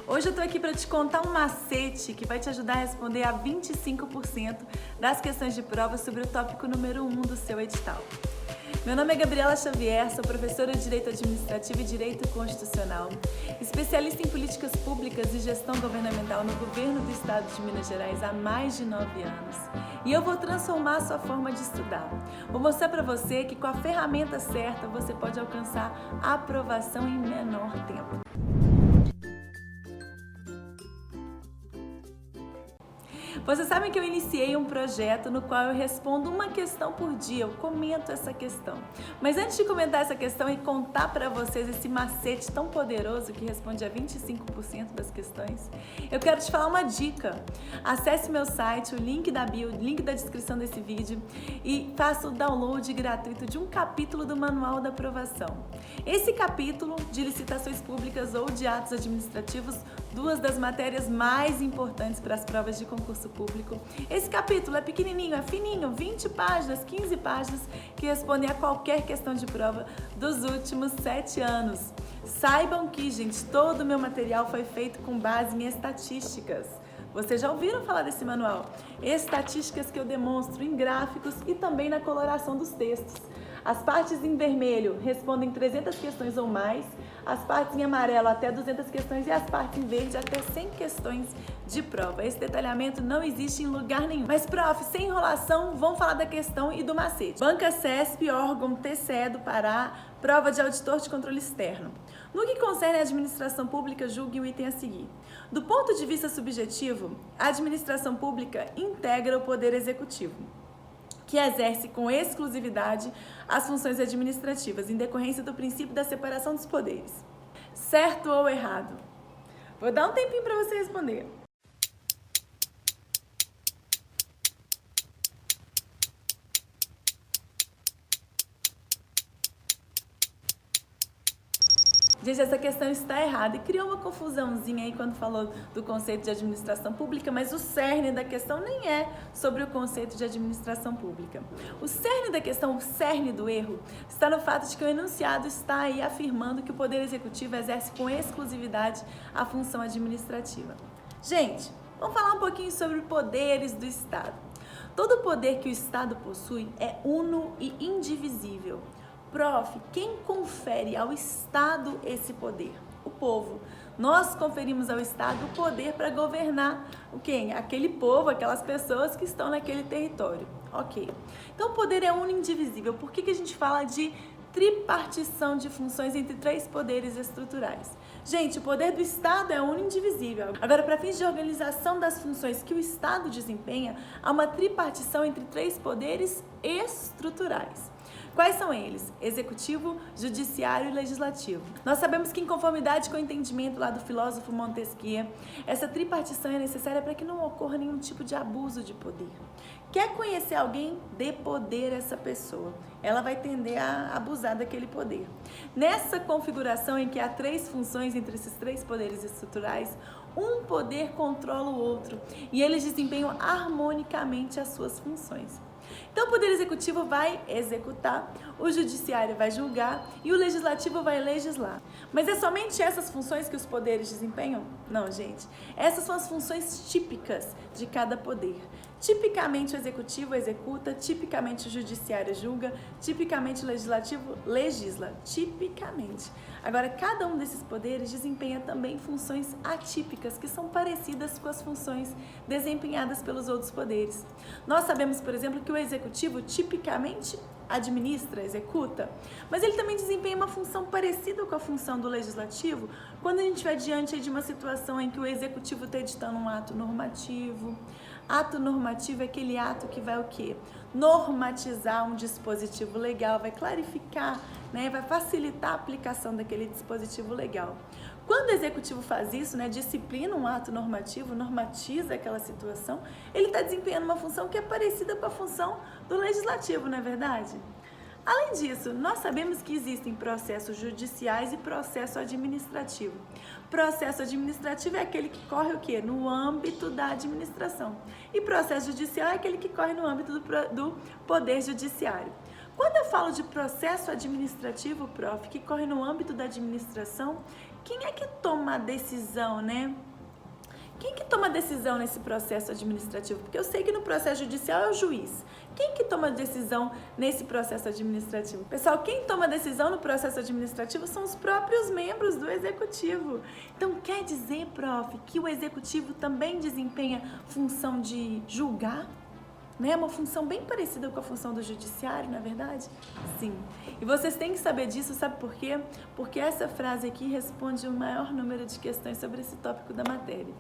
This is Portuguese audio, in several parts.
Hoje eu tô aqui para te contar um macete que vai te ajudar a responder a 25% das questões de prova sobre o tópico número 1 do seu edital. Meu nome é Gabriela Xavier, sou professora de Direito Administrativo e Direito Constitucional, especialista em políticas públicas e gestão governamental no governo do estado de Minas Gerais há mais de 9 anos. E eu vou transformar a sua forma de estudar. Vou mostrar para você que com a ferramenta certa você pode alcançar a aprovação em menor tempo. Vocês sabem que eu iniciei um projeto no qual eu respondo uma questão por dia, eu comento essa questão. Mas antes de comentar essa questão e contar para vocês esse macete tão poderoso que responde a 25% das questões, eu quero te falar uma dica. Acesse meu site, o link da bio, o link da descrição desse vídeo e faça o download gratuito de um capítulo do Manual da Aprovação. Esse capítulo de licitações públicas ou de atos administrativos, duas das matérias mais importantes para as provas de concurso público. Esse capítulo é pequenininho, é fininho, 20 páginas, 15 páginas, que respondem a qualquer questão de prova dos últimos 7 anos. Saibam que, gente, todo o meu material foi feito com base em estatísticas. Vocês já ouviram falar desse manual? Estatísticas que eu demonstro em gráficos e também na coloração dos textos. As partes em vermelho respondem 300 questões ou mais, as partes em amarelo até 200 questões e as partes em verde até 100 questões de prova. Esse detalhamento não existe em lugar nenhum. Mas, prof, sem enrolação, vamos falar da questão e do macete. Banca CESP, órgão TCE do Pará, prova de auditor de controle externo. No que concerne à administração pública, julgue o item a seguir. Do ponto de vista subjetivo, a administração pública integra o poder executivo, que exerce com exclusividade as funções administrativas, em decorrência do princípio da separação dos poderes. Certo ou errado? Vou dar um tempinho para você responder. Gente, essa questão está errada e criou uma confusãozinha aí quando falou do conceito de administração pública, mas o cerne da questão nem é sobre o conceito de administração pública. O cerne da questão, o cerne do erro, está no fato de que o enunciado está aí afirmando que o Poder Executivo exerce com exclusividade a função administrativa. Gente, vamos falar um pouquinho sobre poderes do Estado. Todo poder que o Estado possui é uno e indivisível. Prof, quem confere ao Estado esse poder? O povo. Nós conferimos ao Estado o poder para governar o quem? Aquele povo, aquelas pessoas que estão naquele território. Ok. Então o poder é uno e indivisível. Por que a gente fala de tripartição de funções entre 3 poderes estruturais? Gente, o poder do Estado é uno e indivisível. Agora, para fins de organização das funções que o Estado desempenha, há uma tripartição entre 3 poderes estruturais. Quais são eles? Executivo, judiciário e legislativo. Nós sabemos que, em conformidade com o entendimento lá do filósofo Montesquieu, essa tripartição é necessária para que não ocorra nenhum tipo de abuso de poder. Quer conhecer alguém? Dê poder a essa pessoa. Ela vai tender a abusar daquele poder. Nessa configuração em que há 3 funções entre esses 3 poderes estruturais, um poder controla o outro e eles desempenham harmonicamente as suas funções. Então, o Poder Executivo vai executar, o Judiciário vai julgar e o Legislativo vai legislar. Mas é somente essas funções que os poderes desempenham? Não, gente. Essas são as funções típicas de cada poder. Tipicamente o Executivo executa, tipicamente o Judiciário julga, tipicamente o Legislativo legisla. Tipicamente. Agora, cada um desses poderes desempenha também funções atípicas, que são parecidas com as funções desempenhadas pelos outros poderes. Nós sabemos, por exemplo, que o Executivo tipicamente administra, executa, mas ele também desempenha uma função parecida com a função do Legislativo quando a gente estiver diante de uma situação em que o Executivo está editando um ato normativo. Ato normativo é aquele ato que vai o quê? Normatizar um dispositivo legal, vai clarificar, né? Vai facilitar a aplicação daquele dispositivo legal. Quando o Executivo faz isso, né, disciplina um ato normativo, normatiza aquela situação, ele está desempenhando uma função que é parecida com a função do Legislativo, não é verdade? Além disso, nós sabemos que existem processos judiciais e processo administrativo. Processo administrativo é aquele que corre o quê? No âmbito da administração. E processo judicial é aquele que corre no âmbito do Poder Judiciário. Quando eu falo de processo administrativo, prof, que corre no âmbito da administração, quem é que toma a decisão, né? Quem que toma a decisão nesse processo administrativo? Porque eu sei que no processo judicial é o juiz. Quem que toma a decisão nesse processo administrativo? Pessoal, quem toma a decisão no processo administrativo são os próprios membros do executivo. Então, quer dizer, prof, que o executivo também desempenha função de julgar? Né? Uma função bem parecida com a função do judiciário, não é verdade? Sim. E vocês têm que saber disso, sabe por quê? Porque essa frase aqui responde o maior número de questões sobre esse tópico da matéria.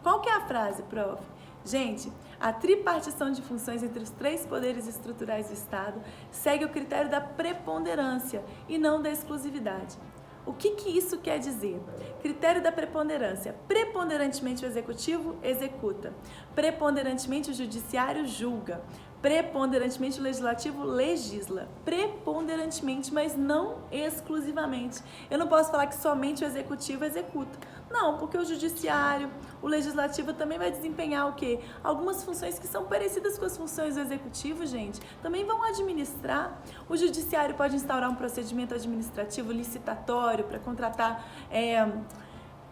Qual que é a frase, prof? Gente, a tripartição de funções entre os três poderes estruturais do Estado segue o critério da preponderância e não da exclusividade. O que isso quer dizer? Critério da preponderância. Preponderantemente o executivo executa. Preponderantemente o judiciário julga. Preponderantemente o legislativo legisla. Preponderantemente, mas não exclusivamente. Eu não posso falar que somente o executivo executa. Não, porque o judiciário, o legislativo também vai desempenhar o quê? Algumas funções que são parecidas com as funções do executivo, gente. Também vão administrar. O judiciário pode instaurar um procedimento administrativo licitatório para contratar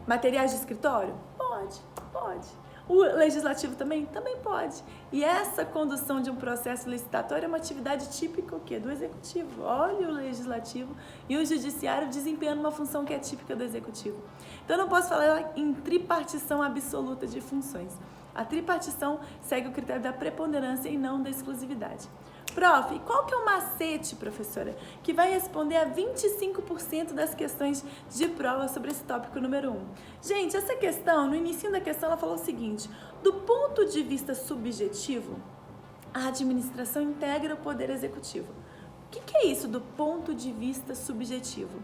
materiais de escritório? Pode. O legislativo também pode. E essa condução de um processo licitatório é uma atividade típica o quê? Do executivo. Olha o legislativo e o judiciário desempenhando uma função que é típica do executivo. Então eu não posso falar em tripartição absoluta de funções. A tripartição segue o critério da preponderância e não da exclusividade. Prof, qual que é o macete, professora, que vai responder a 25% das questões de prova sobre esse tópico número 1? Gente, essa questão, no início da questão, ela falou o seguinte: do ponto de vista subjetivo, a administração integra o poder executivo. O que é isso do ponto de vista subjetivo?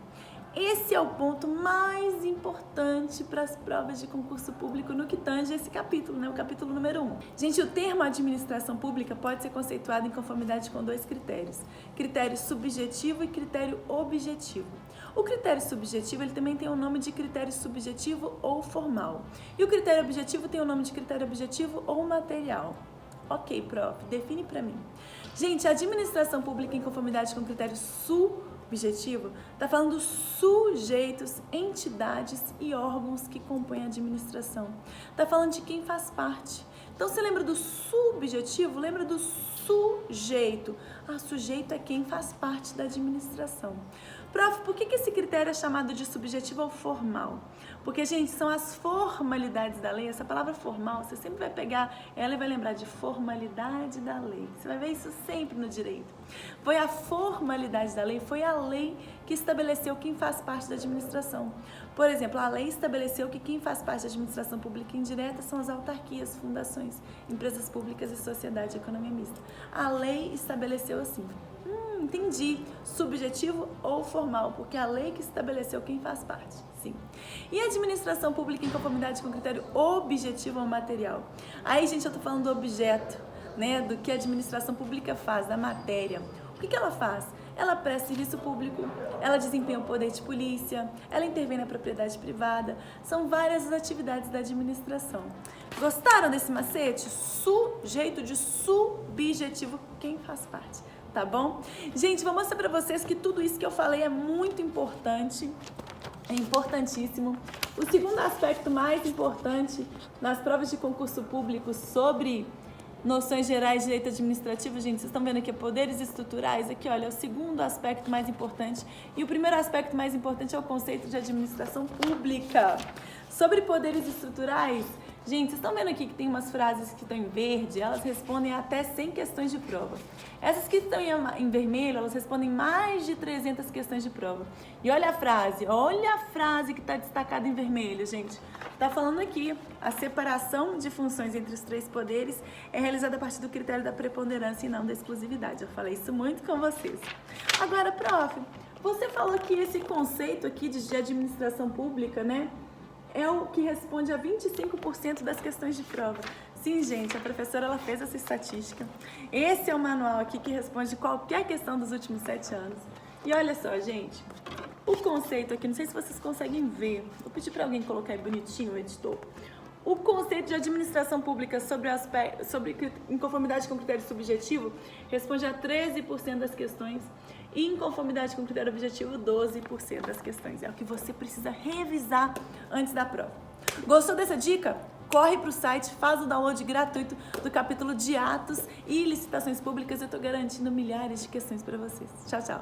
Esse é o ponto mais importante para as provas de concurso público no que tange esse capítulo, né? O capítulo número 1. Gente, o termo administração pública pode ser conceituado em conformidade com dois critérios: critério subjetivo e critério objetivo. O critério subjetivo, ele também tem o nome de critério subjetivo ou formal. E o critério objetivo tem o nome de critério objetivo ou material. Ok, prof, define para mim. Gente, a administração pública em conformidade com o critério subjetivo está falando dos sujeitos, entidades e órgãos que compõem a administração. Está falando de quem faz parte. Então, você lembra do subjetivo? Lembra do sujeito. Sujeito é quem faz parte da administração. Prof, por que esse critério é chamado de subjetivo ou formal? Porque, gente, são as formalidades da lei. Essa palavra formal, você sempre vai pegar ela e vai lembrar de formalidade da lei. Você vai ver isso sempre no direito. Foi a formalidade da lei, foi a lei que estabeleceu quem faz parte da administração. Por exemplo, a lei estabeleceu que quem faz parte da administração pública indireta são as autarquias, fundações, empresas públicas e sociedade de economia mista. A lei estabeleceu assim. Entendi. Subjetivo ou formal, porque a lei que estabeleceu quem faz parte. Sim. E a administração pública em conformidade com o critério objetivo ou material? Aí, gente, eu tô falando do objeto, né? Do que a administração pública faz, da matéria. O que ela faz? Ela presta serviço público, ela desempenha o poder de polícia, ela intervém na propriedade privada. São várias as atividades da administração. Gostaram desse macete? Sujeito de subjetivo, quem faz parte. Tá bom? Gente, vou mostrar pra vocês que tudo isso que eu falei é muito importante, é importantíssimo. O segundo aspecto mais importante nas provas de concurso público sobre noções gerais de direito administrativo, gente, vocês estão vendo aqui, poderes estruturais, aqui, olha, é o segundo aspecto mais importante. E o primeiro aspecto mais importante é o conceito de administração pública. Sobre poderes estruturais, gente, vocês estão vendo aqui que tem umas frases que estão em verde, elas respondem até 100 questões de prova. Essas que estão em vermelho, elas respondem mais de 300 questões de prova. E olha a frase que está destacada em vermelho, gente. Está falando aqui, a separação de funções entre os três poderes é realizada a partir do critério da preponderância e não da exclusividade. Eu falei isso muito com vocês. Agora, prof, você falou que esse conceito aqui de administração pública, né, é o que responde a 25% das questões de prova. Sim, gente, a professora ela fez essa estatística. Esse é o manual aqui que responde qualquer questão dos últimos 7 anos. E olha só, gente, o conceito aqui, não sei se vocês conseguem ver, vou pedir para alguém colocar aí bonitinho o editor. O conceito de administração pública sobre em conformidade com o critério subjetivo responde a 13% das questões. E em conformidade com o critério objetivo, 12% das questões. É o que você precisa revisar antes da prova. Gostou dessa dica? Corre para o site, faz o download gratuito do capítulo de atos e licitações públicas. Eu estou garantindo milhares de questões para vocês. Tchau, tchau!